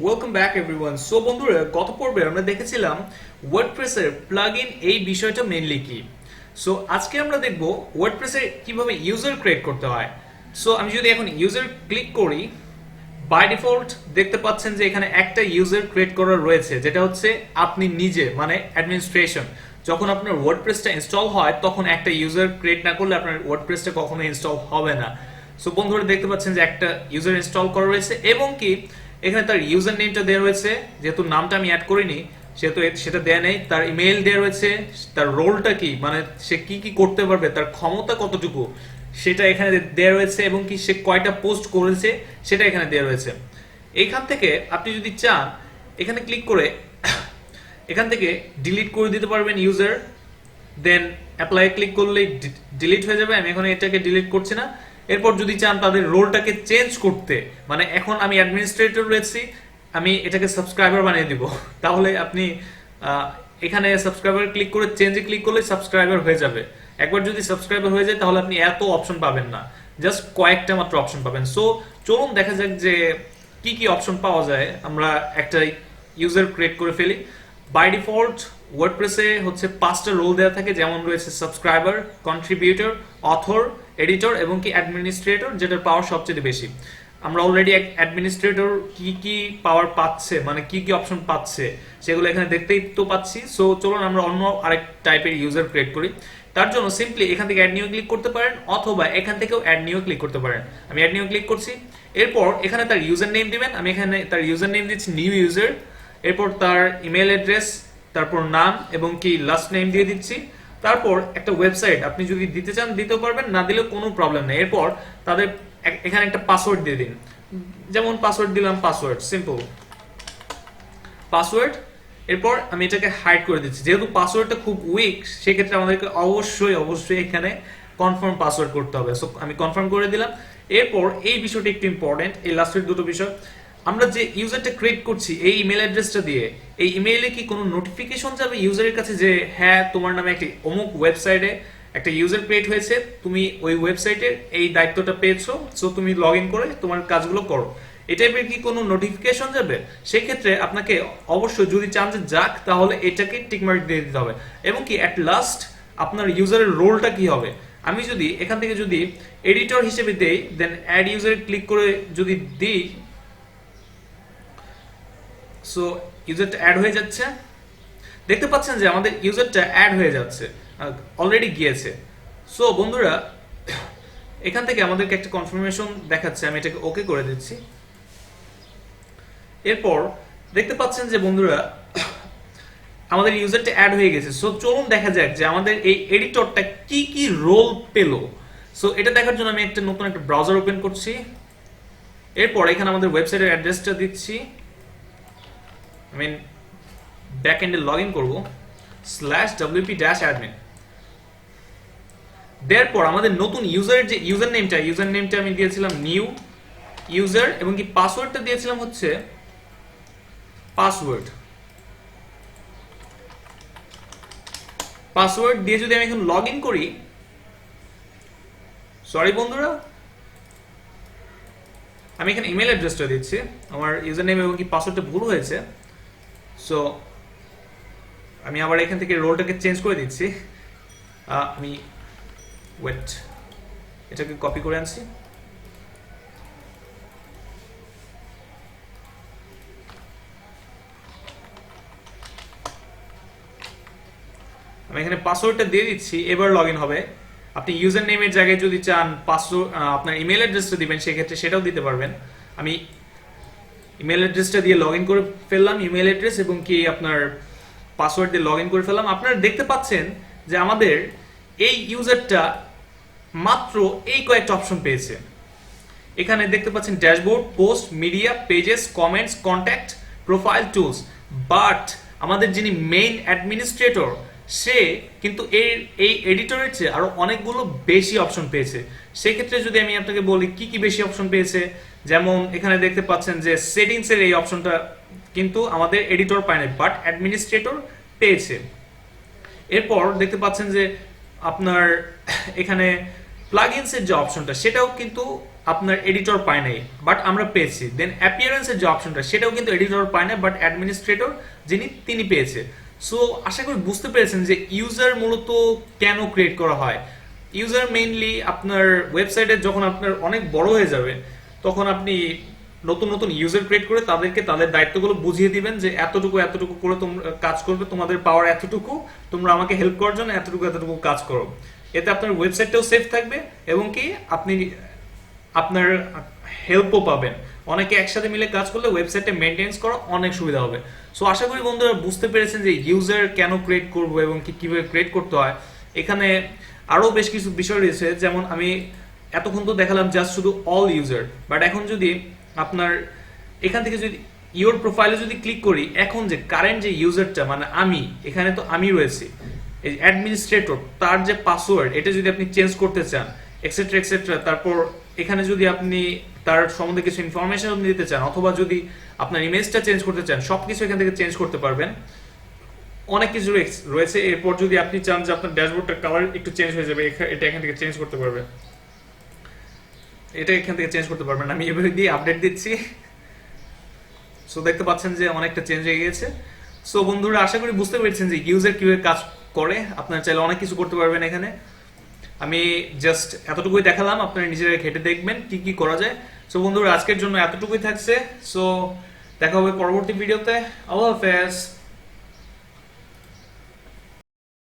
Welcome back everyone. So বন্ধুরা, গত পর্বে আমরা দেখেছিলাম ওয়ার্ডপ্রেসের প্লাগইন এই বিষয়টা মেইনলি কি। সো আজকে আমরা দেখব ওয়ার্ডপ্রেসে কিভাবে ইউজার ক্রিয়েট করতে হয়। সো আমি যদি এখন ইউজার ক্লিক করি, বাই ডিফল্ট দেখতে পাচ্ছেন যে এখানে একটা ইউজার ক্রিয়েট করা রয়েছে, যেটা হচ্ছে আপনি নিজে, মানে অ্যাডমিনিস্ট্রেশন। যখন আপনার ওয়ার্ডপ্রেসটা ইনস্টল হয় তখন একটা ইউজার ক্রিয়েট না করলে আপনার ওয়ার্ডপ্রেসটা কখনো ইনস্টল হবে না। সো বন্ধুরা দেখতে পাচ্ছেন যে একটা ইউজার ইনস্টল করা রয়েছে এবং কি এখানে তার ইউজার নেমটা দেওয়া রয়েছে, যেহেতু নামটা আমি অ্যাড করিনি সেহেতু সেটা দেয়া নেই। তার ইমেইল দেওয়া রয়েছে, তার রোলটা কি, মানে সে কি কি করতে পারবে, তার ক্ষমতা কতটুকু সেটা এখানে দেওয়া রয়েছে এবং কি সে কয়টা পোস্ট করেছে সেটা এখানে দেওয়া রয়েছে। এইখান থেকে আপনি যদি চান এখানে ক্লিক করে এখান থেকে ডিলিট করে দিতে পারবেন ইউজার, দেন অ্যাপ্লাই ক্লিক করলেই ডিলিট হয়ে যাবে। আমি এখন এটাকে ডিলিট করছি না। এরপর যদি চান তাদের রোলটাকে চেঞ্জ করতে, মানে এখন আমি অ্যাডমিনিস্ট্রেটর রয়েছি, আমি এটাকে সাবস্ক্রাইবার বানিয়ে দিব, তাহলে আপনি এখানে সাবস্ক্রাইবার ক্লিক করে চেঞ্জে ক্লিক করলে সাবস্ক্রাইবার হয়ে যাবে। একবার যদি সাবস্ক্রাইবার হয়ে যায় তাহলে আপনি এত অপশন পাবেন না, জাস্ট কয়েকটা মাত্র অপশন পাবেন। সো চলুন দেখা যাক যে কি কি অপশন পাওয়া যায়। আমরা একটা ইউজার ক্রিয়েট করে ফেলি। বাই ডিফল্ট ওয়ার্ডপ্রেসে হচ্ছে 5টা রোল দেওয়া থাকে, যেমন রয়েছে সাবস্ক্রাইবার, কন্ট্রিবিউটর, অথর, এডিটর এবং কি অ্যাডমিনিস্ট্রেটর, যেটার পাওয়ার সবচেয়ে বেশি। আমরা অলরেডি অ্যাডমিনিস্ট্রেটর কি কি পাওয়ার পাচ্ছে, মানে কি কি অপশন পাচ্ছে সেগুলো এখানে দেখতেই তো পাচ্ছি। সো চলুন আমরা অন্য আরেক টাইপের ইউজার ক্রিয়েট করি। তার জন্য সিম্পলি এখান থেকে অ্যাড নিউ ক্লিক করতে পারেন, অথবা এখান থেকেও অ্যাড নিউ ক্লিক করতে পারেন। আমি অ্যাড নিউ ক্লিক করছি। এরপর এখানে তার ইউজার নেম দিবেন। আমি এখানে তার ইউজার নেম দিচ্ছি নিউ ইউজার। এরপর তার ইমেল অ্যাড্রেস, তারপর নাম এবং কি লাস্ট নেম দিয়ে দিচ্ছি। তারপর একটা ওয়েবসাইট আপনি যদি দিতে চান দিতেও পারবেন, না দিলেও কোনো প্রবলেম নেই। এরপর তাদের এখানে একটা পাসওয়ার্ড দিয়ে দিন, যেমন পাসওয়ার্ড দিলাম পাসওয়ার্ড, সিম্পল পাসওয়ার্ড। এরপর আমি এটাকে হাইড করে দিচ্ছি, যেহেতু পাসওয়ার্ডটা খুব উইক সেক্ষেত্রে আমাদেরকে অবশ্যই এখানে কনফার্ম পাসওয়ার্ড করতে হবে। সো আমি কনফার্ম করে দিলাম। এরপর এই বিষয়টা একটু ইম্পর্টেন্ট, এই লাস্টের দুটো বিষয়। আমরা যে ইউজারটা ক্রিয়েট করছি এই ইমেল অ্যাড্রেসটা দিয়ে, এই ইমেইলে কি কোনো নোটিফিকেশন যাবে ইউজারের কাছে যে হ্যাঁ তোমার নামে একটি অমুক ওয়েবসাইটে একটা ইউজার ক্রিয়েট হয়েছে, তুমি ওই ওয়েবসাইটের এই দায়িত্বটা পেয়েছো, সো তুমি লগ ইন করে তোমার কাজগুলো করো, এই টাইপের কি কোনো নোটিফিকেশন যাবে? সেক্ষেত্রে আপনাকে অবশ্যই যদি চান যে যাক, তাহলে এটাকে টিকমার্ক দিয়ে দিতে হবে। এবং কি অ্যাট লাস্ট আপনার ইউজারের রোলটা কি হবে। আমি যদি এখান থেকে যদি এডিটর হিসেবে দেই, দেন অ্যাড ইউজার ক্লিক করে যদি দিই, সো ইউজারটা অ্যাড হয়ে যাচ্ছে। দেখতে পাচ্ছেন যে আমাদের ইউজারটা অ্যাড হয়ে যাচ্ছে, অলরেডি গিয়েছে। সো বন্ধুরা, এখান থেকে আমাদেরকে একটা কনফার্মেশন দেখাচ্ছে, আমি এটাকে ওকে করে দিচ্ছি। এরপর দেখতে পাচ্ছেন যে বন্ধুরা আমাদের ইউজারটা অ্যাড হয়ে গেছে। সো চলুন দেখা যাক যে আমাদের এই এডিটরটা কি কি রোল পেল। সো এটা দেখার জন্য আমি একটা নতুন একটা ব্রাউজার ওপেন করছি। এরপর এখানে আমাদের ওয়েবসাইটের অ্যাড্রেসটা দিচ্ছি, আমি ব্যাক এন্ডে লগ ইন করবো /wp-admin। দেওয়ার পর আমাদের নতুন ইউজারের যে ইউজার নেমটা আমি দিয়েছিলাম নিউ ইউজার এবং কি পাসওয়ার্ডটা দিয়েছিলাম হচ্ছে পাসওয়ার্ড দিয়ে যদি আমি এখন লগ ইন করি, সরি বন্ধুরা, আমি এখানে ইমেল অ্যাড্রেসটা দিচ্ছি, আমার ইউজার নেম এবং কি পাসওয়ার্ডটা ভুল হয়েছে। সো আমি আবার এখান থেকে রোলটাকে চেঞ্জ করে দিচ্ছি। আমি ওয়েট, এটাকে কপি করে আনছি। আমি এখানে পাসওয়ার্ডটা দিয়ে দিচ্ছি, এবার লগ ইন হবে। আপনি ইউজার নেমের জায়গায় যদি চান পাসওয়ার্ড আপনার ইমেল অ্যাড্রেসটা দিবেন, সেক্ষেত্রে সেটাও দিতে পারবেন। আমি ইমেল অ্যাড্রেসটা দিয়ে লগ ইন করে ফেললাম, ইমেল অ্যাড্রেস এবং কি আপনার পাসওয়ার্ড দিয়ে লগ ইন করে ফেললাম। আপনারা দেখতে পাচ্ছেন যে আমাদের এই ইউজারটা মাত্র এই কয়েকটা অপশন পেয়েছে। এখানে দেখতে পাচ্ছেন dashboard, post, media, pages, comments, contact, profile, tools. But আমাদের যিনি মেইন অ্যাডমিনিস্ট্রেটর সে কিন্তু এই এডিটরের চেয়ে আরো অনেকগুলো বেশি অপশন পেয়েছে। সেক্ষেত্রে যদি আমি আপনাকে বলি কি কি বেশি অপশন পেয়েছে, যেমন এখানে দেখতে পাচ্ছেন যে সেটিংসের এই অপশনটা কিন্তু আমাদের এডিটর পায় না, বাট অ্যাডমিনিস্ট্রেটর পেয়েছে। এরপর দেখতে পাচ্ছেন যে আপনার এখানে প্লাগইনসের যে অপশনটা সেটাও কিন্তু আপনার এডিটর পায় নাই, বাট আমরা পেয়েছি। দেন অ্যাপিয়ারেন্সের যে অপশনটা সেটাও কিন্তু এডিটর পায় না, বাট অ্যাডমিনিস্ট্রেটর তিনি পেয়েছে। সো আশা করি বুঝতে পেরেছেন যে ইউজার মূলত কেন ক্রিয়েট করা হয়। ইউজার মেইনলি আপনার ওয়েবসাইটে যখন আপনার অনেক বড় হয়ে যাবে তখন আপনি নতুন নতুন ইউজার ক্রিয়েট করে তাদেরকে তাদের দায়িত্বগুলো বুঝিয়ে দিবেন যে এতটুকু এতটুকু করে তোমরা কাজ করবে, তোমাদের পাওয়ার এতটুকু, তোমরা আমাকে হেল্প করার জন্য এতটুকু এতটুকু কাজ করো। এতে আপনার ওয়েবসাইটটাও সেফ থাকবে এবং কি আপনি আপনার হেল্পও পাবেন। অনেকে একসাথে মিলে কাজ করলে ওয়েবসাইটটা মেনটেন্স করা অনেক সুবিধা হবে। সো আশা করি বন্ধুরা বুঝতে পেরেছেন যে ইউজার কেন ক্রিয়েট করব এবং কিভাবে ক্রিয়েট করতে হয়। এখানে আরো বেশ কিছু বিষয় রয়েছে, যেমন আমি এতক্ষণ তো দেখালাম জাস্ট শুধু অল ইউজার, বাট এখন যদি আপনার এখান থেকে যদি ইওর প্রোফাইলে যদি ক্লিক করি, এখন যে কারেন্ট যে ইউজারটা মানে আমি, এখানে তো আমি রয়েছি, এই অ্যাডমিনিস্ট্রেটর তার যে পাসওয়ার্ড এটা যদি আপনি চেঞ্জ করতে চান এক্সেট্রা এক্সেট্রা, তারপর এখানে যদি আপনি তার সম্বন্ধে কিছু ইনফরমেশন দিতে চান অথবা যদি আপনার ইমেজটা চেঞ্জ করতে চান, সবকিছু এখান থেকে চেঞ্জ করতে পারবেন। অনেক কিছু রয়েছে। এরপর যদি আপনি চান যে আপনার ড্যাশবোর্ডটার কালার একটু চেঞ্জ হয়ে যাবে, এটা এখান থেকে চেঞ্জ করতে পারবেন, এটা এখান থেকে চেঞ্জ করতে পারবেন। আমি এভাবে দিয়ে আপডেট দিচ্ছি। সো দেখতে পাচ্ছেন যে অনেকটা চেঞ্জ হয়ে গিয়েছে। সো বন্ধুরা আশা করি বুঝতে পেরেছেন যে ইউজার কিভাবে কাজ করে। আপনারা চাইলে অনেক কিছু করতে পারবেন এখানে। আমি জাস্ট এতটুকুই দেখালাম, আপনারা নিজেরা ঘেটে দেখবেন কি কি করা যায়। সো বন্ধুরা আজকের জন্য এতটুকুই থাকছে। সো দেখা হবে পরবর্তী ভিডিওতে। আল্লাহ হাফেজ।